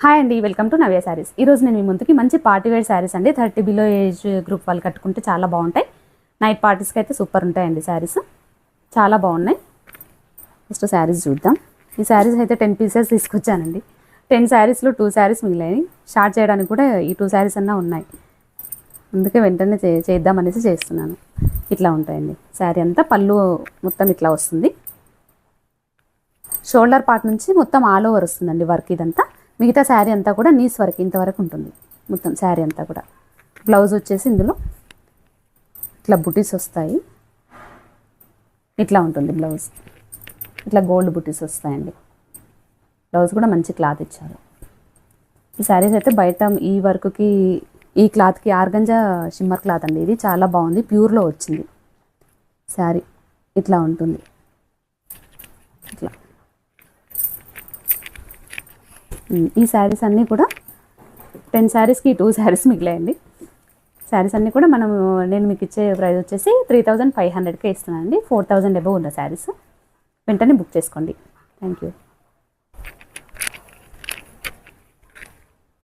Hi అండి, welcome to నవ్య శారీస్. ఈరోజు నేను మీ ముందుకి మంచి పార్టీ వేర్ శారీస్ అండి. 30 బిలో ఏజ్ గ్రూప్ వాళ్ళు కట్టుకుంటే చాలా బాగుంటాయి. నైట్ పార్టీస్కి అయితే సూపర్ ఉంటాయండి శారీస్, చాలా బాగున్నాయి. ఫస్ట్ శారీస్ చూద్దాం. ఈ శారీస్ అయితే 10 పీసెస్ తీసుకొచ్చానండి. 10 శారీస్లో 2 శారీస్ మిగిలాయి. స్టార్ట్ చేయడానికి కూడా ఈ 2 శారీస్ అన్నా ఉన్నాయి, అందుకే వెంటనే చేద్దామనేసి చేస్తున్నాను. ఇట్లా ఉంటాయండి శారీ అంతా. పళ్ళు మొత్తం ఇట్లా వస్తుంది. షోల్డర్ పార్ట్ నుంచి మొత్తం ఆల్ ఓవర్ వస్తుందండి వర్క్. ఇదంతా మిగతా శారీ అంతా కూడా నీస్ వర్క్ ఇంతవరకు ఉంటుంది మొత్తం శారీ అంతా కూడా. బ్లౌజ్ వచ్చేసి ఇందులో ఇట్లా బుటీస్ వస్తాయి, ఇట్లా ఉంటుంది బ్లౌజ్. ఇట్లా గోల్డ్ బుటీస్ వస్తాయండి. బ్లౌజ్ కూడా మంచి క్లాత్ ఇచ్చారు. ఈ శారీస్ అయితే బయట ఈ వర్క్కి ఈ క్లాత్కి ఆర్గంజా షిమ్మర్ క్లాత్ అండి. ఇది చాలా బాగుంది, ప్యూర్లో వచ్చింది శారీ. ఇట్లా ఉంటుంది. ఇట్లా ఈ శారీస్ అన్నీ కూడా 10 శారీస్కి 2 శారీస్ మిగిలాయండి. శారీస్ అన్నీ కూడా నేను మీకు ఇచ్చే ప్రైస్ వచ్చేసి 3500కే ఇస్తున్నానండి. 4000 అబవ్ ఉన్న శారీస్. వెంటనే బుక్ చేసుకోండి. Thank you.